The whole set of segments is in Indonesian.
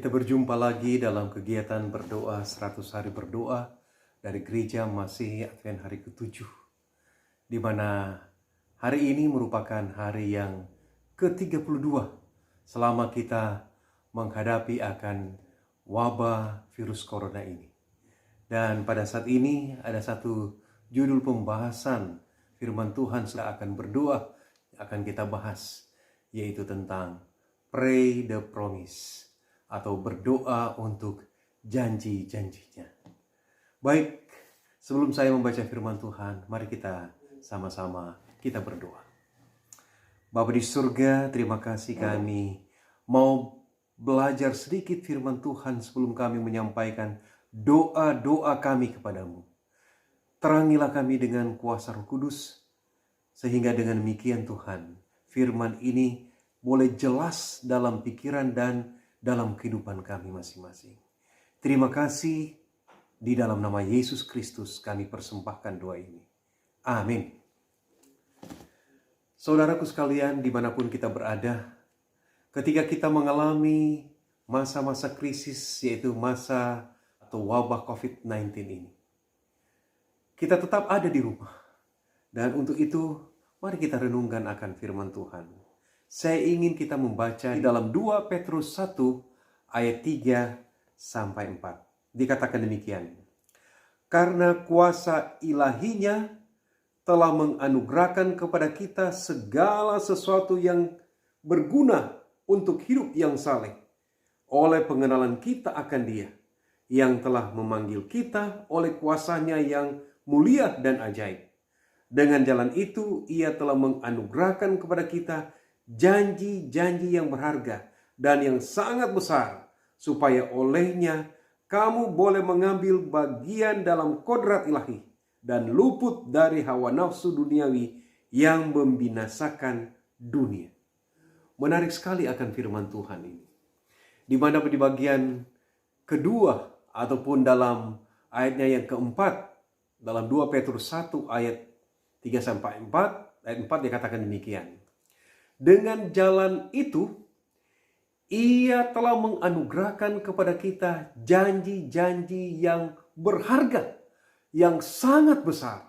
Kita berjumpa lagi dalam kegiatan berdoa 100 hari berdoa dari Gereja Masihi Advent hari ke-7, di mana hari ini merupakan hari yang ke-32 selama kita menghadapi akan wabah virus corona ini. Dan pada saat ini ada satu judul pembahasan firman Tuhan sudah akan berdoa akan kita bahas, yaitu tentang Pray the Promise, atau berdoa untuk janji-janjinya. Baik, sebelum saya membaca firman Tuhan, mari kita sama-sama kita berdoa. Bapa di surga, terima kasih kami mau belajar sedikit firman Tuhan sebelum kami menyampaikan doa-doa kami kepadamu. Terangilah kami dengan kuasa Roh Kudus, sehingga dengan demikian Tuhan, firman ini boleh jelas dalam pikiran dan dalam kehidupan kami masing-masing. Terima kasih, di dalam nama Yesus Kristus kami persembahkan doa ini. Amin. Saudaraku sekalian, dimanapun kita berada, ketika kita mengalami masa-masa krisis, yaitu masa atau wabah COVID-19 ini, kita tetap ada di rumah. Dan untuk itu, mari kita renungkan akan firman Tuhan. Saya ingin kita membaca di dalam 2 Petrus 1 ayat 3-4. Dikatakan demikian. Karena kuasa ilahinya telah menganugerahkan kepada kita segala sesuatu yang berguna untuk hidup yang saleh, oleh pengenalan kita akan Dia, yang telah memanggil kita oleh kuasanya yang mulia dan ajaib. Dengan jalan itu, Ia telah menganugerahkan kepada kita janji-janji yang berharga dan yang sangat besar, supaya olehnya kamu boleh mengambil bagian dalam kodrat ilahi dan luput dari hawa nafsu duniawi yang membinasakan dunia. Menarik sekali akan firman Tuhan ini, di mana di bagian kedua ataupun dalam ayatnya yang keempat, dalam 2 Petrus 1 ayat 3-4, ayat 4 dikatakan demikian. Dengan jalan itu, Ia telah menganugerahkan kepada kita janji-janji yang berharga, yang sangat besar,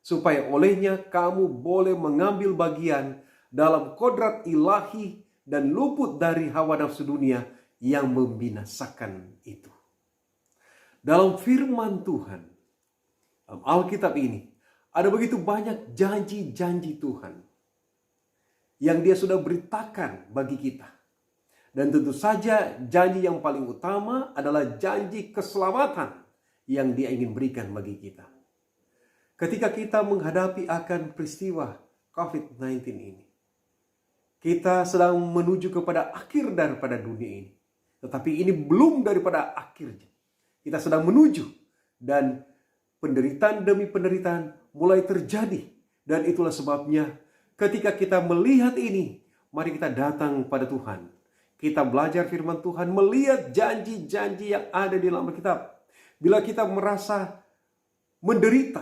supaya olehnya kamu boleh mengambil bagian dalam kodrat ilahi dan luput dari hawa nafsu dunia yang membinasakan itu. Dalam firman Tuhan, dalam Alkitab ini, ada begitu banyak janji-janji Tuhan yang Dia sudah beritakan bagi kita. Dan tentu saja janji yang paling utama adalah janji keselamatan yang Dia ingin berikan bagi kita. Ketika kita menghadapi akan peristiwa COVID-19 ini, kita sedang menuju kepada akhir daripada dunia ini. Tetapi ini belum daripada akhirnya. Kita sedang menuju, dan penderitaan demi penderitaan mulai terjadi. Dan itulah sebabnya ketika kita melihat ini, mari kita datang pada Tuhan. Kita belajar firman Tuhan, melihat janji-janji yang ada di dalam Alkitab. Bila kita merasa menderita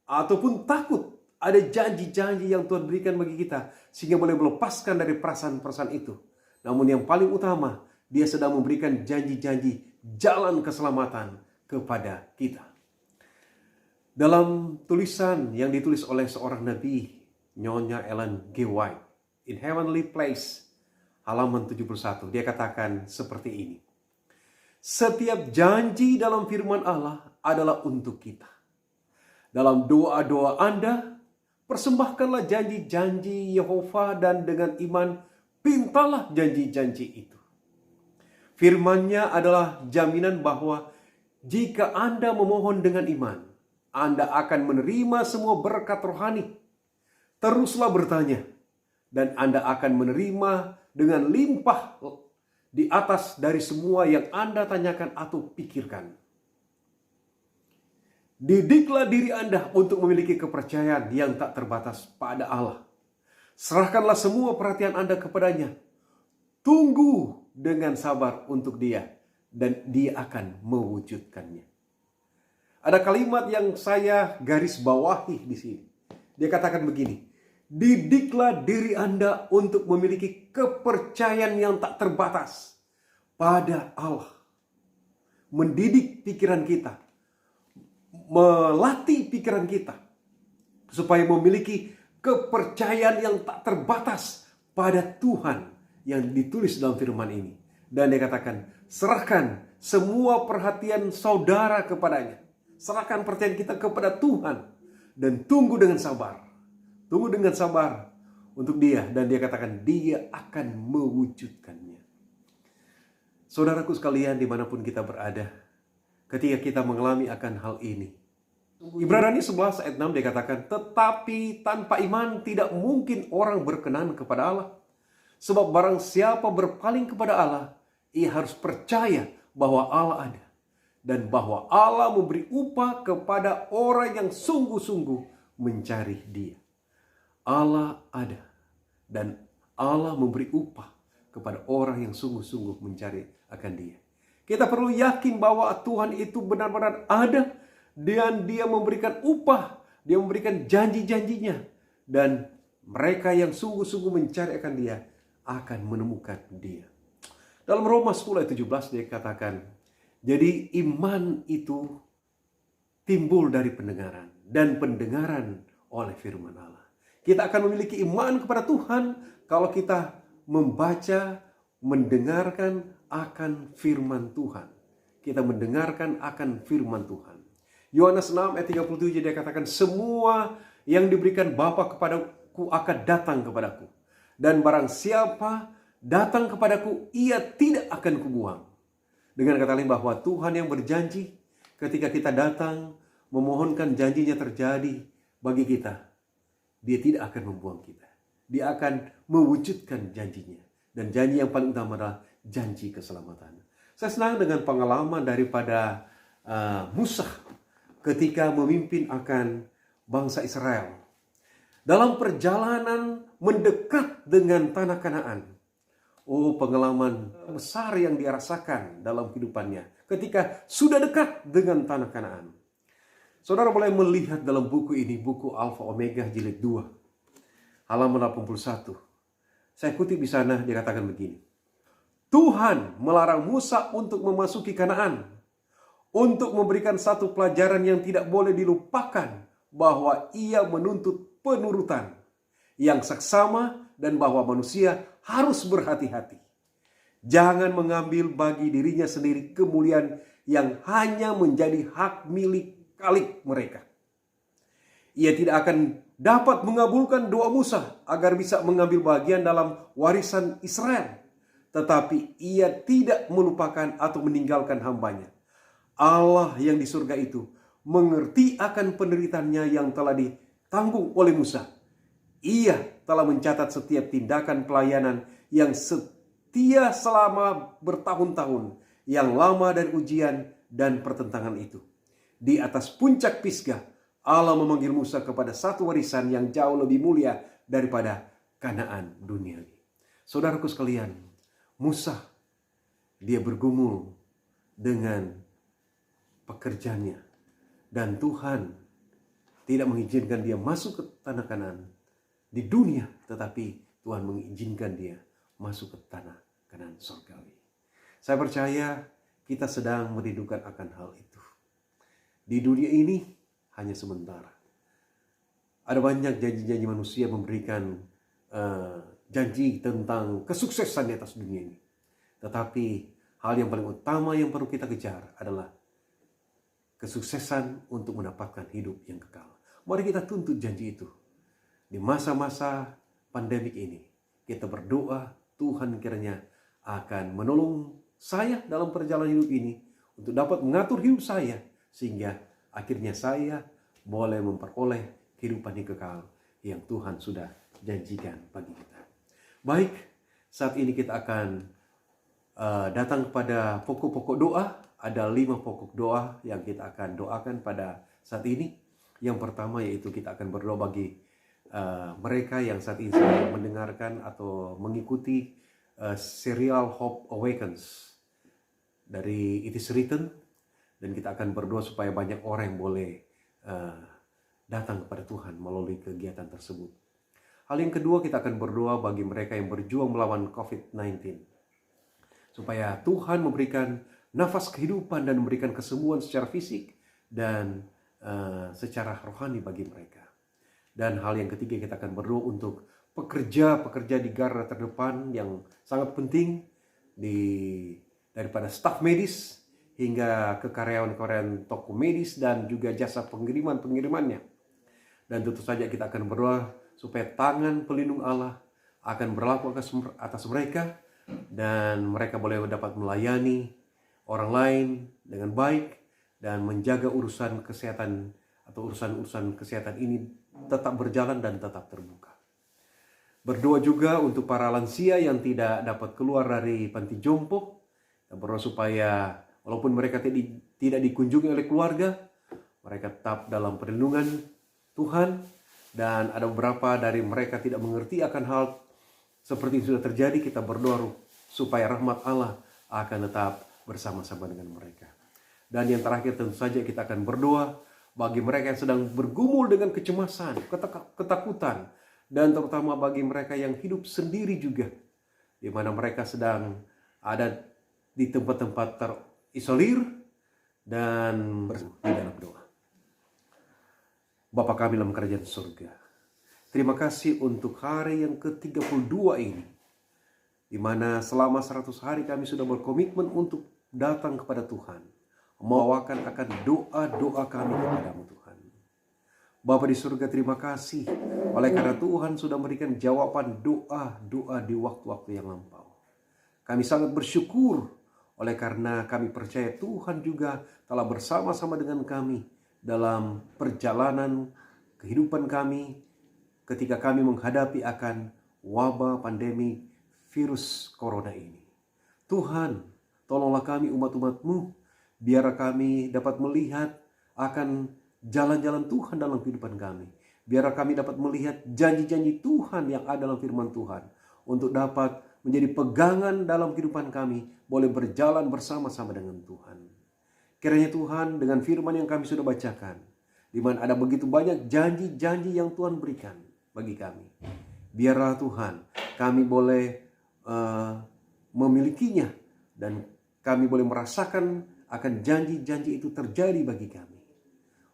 ataupun takut, ada janji-janji yang Tuhan berikan bagi kita, sehingga boleh melepaskan dari perasaan-perasaan itu. Namun yang paling utama, Dia sedang memberikan janji-janji jalan keselamatan kepada kita. Dalam tulisan yang ditulis oleh seorang nabi, Nyonya Ellen G. White, In Heavenly Place, halaman 71, dia katakan seperti ini. Setiap janji dalam firman Allah adalah untuk kita. Dalam doa-doa Anda, persembahkanlah janji-janji Yehova, dan dengan iman pintalah janji-janji itu. Firman-Nya adalah jaminan bahwa jika Anda memohon dengan iman, Anda akan menerima semua berkat rohani. Teruslah bertanya, dan Anda akan menerima dengan limpah di atas dari semua yang Anda tanyakan atau pikirkan. Didiklah diri Anda untuk memiliki kepercayaan yang tak terbatas pada Allah. Serahkanlah semua perhatian Anda kepadanya. Tunggu dengan sabar untuk Dia, dan Dia akan mewujudkannya. Ada kalimat yang saya garis bawahi di sini. Dia katakan begini, didiklah diri Anda untuk memiliki kepercayaan yang tak terbatas pada Allah. Mendidik pikiran kita, melatih pikiran kita, supaya memiliki kepercayaan yang tak terbatas pada Tuhan yang ditulis dalam firman ini. Dan dia katakan, serahkan semua perhatian saudara kepadanya. Serahkan perhatian kita kepada Tuhan. Dan tunggu dengan sabar. Tunggu dengan sabar untuk dia. Dan dia katakan, dia akan mewujudkannya. Saudaraku sekalian, dimanapun kita berada, ketika kita mengalami akan hal ini, Ibrani 11 ayat 6 dikatakan, tetapi tanpa iman tidak mungkin orang berkenan kepada Allah. Sebab barang siapa berpaling kepada Allah, ia harus percaya bahwa Allah ada. Dan bahwa Allah memberi upah kepada orang yang sungguh-sungguh mencari dia. Allah ada. Dan Allah memberi upah kepada orang yang sungguh-sungguh mencari akan dia. Kita perlu yakin bahwa Tuhan itu benar-benar ada. Dan dia memberikan upah. Dia memberikan janji-janjinya. Dan mereka yang sungguh-sungguh mencari akan dia akan menemukan dia. Dalam Roma 10 ayat 17 dia katakan, jadi iman itu timbul dari pendengaran. Dan pendengaran oleh firman Allah. Kita akan memiliki iman kepada Tuhan kalau kita membaca, mendengarkan akan firman Tuhan. Kita mendengarkan akan firman Tuhan. Yohanes 6 ayat 37 dia katakan, semua yang diberikan Bapa kepadaku akan datang kepadaku. Dan barang siapa datang kepadaku, ia tidak akan kubuang. Dengan kata lain bahwa Tuhan yang berjanji ketika kita datang memohonkan janjinya terjadi bagi kita, dia tidak akan membuang kita. Dia akan mewujudkan janjinya. Dan janji yang paling utama adalah janji keselamatan. Saya senang dengan pengalaman daripada Musa ketika memimpin akan bangsa Israel. Dalam perjalanan mendekat dengan tanah Kanaan. Oh, pengalaman besar yang dia rasakan dalam kehidupannya ketika sudah dekat dengan tanah Kanaan. Saudara boleh melihat dalam buku ini, buku Alfa Omega jilid 2, halaman 81. Saya kutip di sana, dikatakan begini. Tuhan melarang Musa untuk memasuki Kanaan, untuk memberikan satu pelajaran yang tidak boleh dilupakan, bahwa ia menuntut penurutan yang seksama dan bahwa manusia harus berhati-hati. Jangan mengambil bagi dirinya sendiri kemuliaan yang hanya menjadi hak milik kalik mereka. Ia tidak akan dapat mengabulkan doa Musa agar bisa mengambil bagian dalam warisan Israel. Tetapi ia tidak melupakan atau meninggalkan hambanya. Allah yang di surga itu mengerti akan penderitaannya yang telah ditanggung oleh Musa. Ia telah mencatat setiap tindakan pelayanan yang setia selama bertahun-tahun, yang lama dari ujian dan pertentangan itu. Di atas puncak Pisgah, Allah memanggil Musa kepada satu warisan yang jauh lebih mulia daripada Kanaan duniawi. Saudaraku sekalian, Musa, dia bergumul dengan pekerjaannya. Dan Tuhan tidak mengizinkan dia masuk ke tanah Kanaan di dunia, tetapi Tuhan mengizinkan dia masuk ke tanah Kanaan surgawi. Saya percaya kita sedang merindukan akan hal itu. Di dunia ini hanya sementara. Ada banyak janji-janji manusia memberikan janji tentang kesuksesan di atas dunia ini. Tetapi hal yang paling utama yang perlu kita kejar adalah kesuksesan untuk mendapatkan hidup yang kekal. Mari kita tuntut janji itu. Di masa-masa pandemik ini, kita berdoa Tuhan kiranya akan menolong saya dalam perjalanan hidup ini untuk dapat mengatur hidup saya sehingga akhirnya saya boleh memperoleh kehidupan yang kekal yang Tuhan sudah janjikan bagi kita. Baik, saat ini kita akan datang kepada pokok-pokok doa. Ada 5 pokok doa yang kita akan doakan pada saat ini. Yang pertama yaitu kita akan berdoa bagi mereka yang saat ini sedang mendengarkan atau mengikuti serial Hope Awakens dari It Is Written. Dan kita akan berdoa supaya banyak orang yang boleh datang kepada Tuhan melalui kegiatan tersebut. Hal yang kedua, kita akan berdoa bagi mereka yang berjuang melawan COVID-19. supaya Tuhan memberikan nafas kehidupan dan memberikan kesembuhan secara fisik dan secara rohani bagi mereka. Dan hal yang ketiga, kita akan berdoa untuk pekerja-pekerja di garda terdepan yang sangat penting, daripada staf medis hingga ke karyawan-karyawan toko medis dan juga jasa pengirimannya. Dan tentu saja kita akan berdoa supaya tangan pelindung Allah akan berlaku atas mereka dan mereka boleh dapat melayani orang lain dengan baik dan menjaga urusan kesehatan atau urusan-urusan kesehatan ini tetap berjalan dan tetap terbuka. Berdoa juga untuk para lansia yang tidak dapat keluar dari panti jompo. Kita berdoa supaya walaupun mereka tidak dikunjungi oleh keluarga, mereka tetap dalam perlindungan Tuhan. Dan ada beberapa dari mereka tidak mengerti akan hal seperti yang sudah terjadi. Kita berdoa supaya rahmat Allah akan tetap bersama-sama dengan mereka. Dan yang terakhir tentu saja kita akan berdoa bagi mereka yang sedang bergumul dengan kecemasan, ketakutan, dan terutama bagi mereka yang hidup sendiri juga, di mana mereka sedang ada di tempat-tempat terisolir dan di dalam doa. Bapa kami dalam kerajaan surga, terima kasih untuk hari yang ke-32 ini, di mana selama 100 hari kami sudah berkomitmen untuk datang kepada Tuhan, membawakan akan doa-doa kami kepadamu Tuhan. Bapa di surga, terima kasih oleh karena Tuhan sudah memberikan jawaban doa-doa di waktu-waktu yang lampau. Kami sangat bersyukur oleh karena kami percaya Tuhan juga telah bersama-sama dengan kami dalam perjalanan kehidupan kami ketika kami menghadapi akan wabah pandemi virus corona ini. Tuhan, tolonglah kami umat-umat-Mu, biar kami dapat melihat akan jalan-jalan Tuhan dalam kehidupan kami. Biar kami dapat melihat janji-janji Tuhan yang ada dalam firman Tuhan, untuk dapat menjadi pegangan dalam kehidupan kami, boleh berjalan bersama-sama dengan Tuhan. Kiranya Tuhan, dengan firman yang kami sudah bacakan, di mana ada begitu banyak janji-janji yang Tuhan berikan bagi kami, biarlah Tuhan kami boleh memilikinya dan kami boleh merasakan akan janji-janji itu terjadi bagi kami.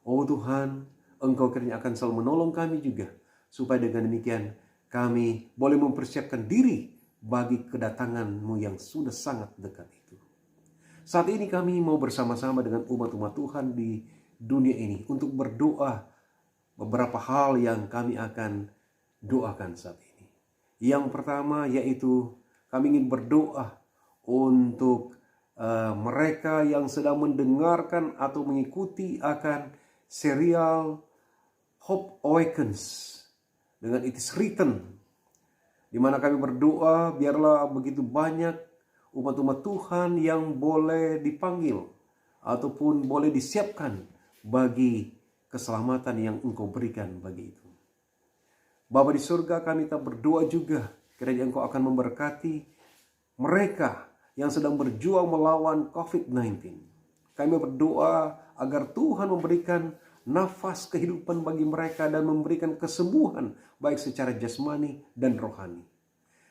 Oh Tuhan, Engkau kiranya akan selalu menolong kami juga, supaya dengan demikian kami boleh mempersiapkan diri bagi kedatangan-Mu yang sudah sangat dekat itu. Saat ini kami mau bersama-sama dengan umat-umat Tuhan di dunia ini untuk berdoa beberapa hal yang kami akan doakan saat ini. Yang pertama yaitu kami ingin berdoa untuk mereka yang sedang mendengarkan atau mengikuti akan serial Hope Awakens dengan It Is Written, di mana kami berdoa biarlah begitu banyak umat-umat Tuhan yang boleh dipanggil ataupun boleh disiapkan bagi keselamatan yang Engkau berikan bagi itu. Bapa di surga, kami tak berdoa juga kiranya Engkau akan memberkati mereka yang sedang berjuang melawan COVID-19. Kami berdoa agar Tuhan memberikan nafas kehidupan bagi mereka dan memberikan kesembuhan baik secara jasmani dan rohani.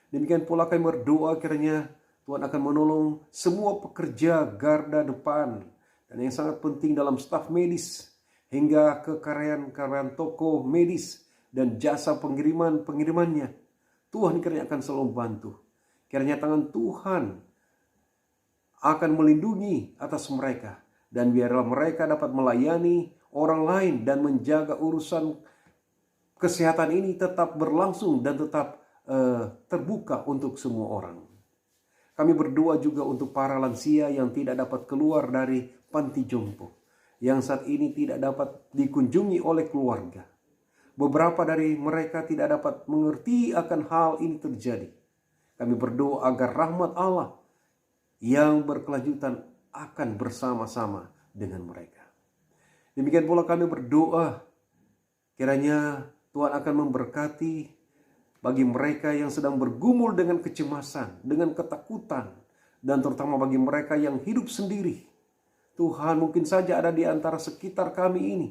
Demikian pula kami berdoa kiranya Tuhan akan menolong semua pekerja garda depan dan yang sangat penting dalam staf medis hingga ke karyawan-karyawan toko medis dan jasa pengirimannya. Tuhan kiranya akan selalu membantu. Kiranya tangan Tuhan akan melindungi atas mereka dan biarlah mereka dapat melayani orang lain dan menjaga urusan kesehatan ini tetap berlangsung dan tetap terbuka untuk semua orang. Kami berdoa juga untuk para lansia yang tidak dapat keluar dari panti jompo, yang saat ini tidak dapat dikunjungi oleh keluarga. Beberapa dari mereka tidak dapat mengerti akan hal ini terjadi. Kami berdoa agar rahmat Allah yang berkelanjutan akan bersama-sama dengan mereka. Demikian pula kami berdoa kiranya Tuhan akan memberkati bagi mereka yang sedang bergumul dengan kecemasan, dengan ketakutan, dan terutama bagi mereka yang hidup sendiri. Tuhan, mungkin saja ada di antara sekitar kami ini.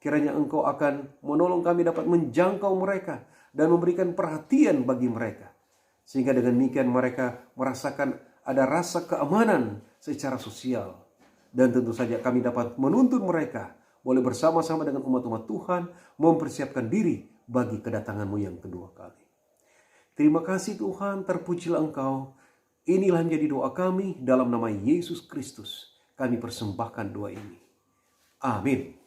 Kiranya Engkau akan menolong kami dapat menjangkau mereka dan memberikan perhatian bagi mereka. Sehingga dengan demikian mereka merasakan ada rasa keamanan secara sosial. Dan tentu saja kami dapat menuntun mereka boleh bersama-sama dengan umat-umat Tuhan mempersiapkan diri bagi kedatangan-Mu yang kedua kali. Terima kasih Tuhan, terpujilah Engkau. Inilah menjadi doa kami dalam nama Yesus Kristus. Kami persembahkan doa ini. Amin.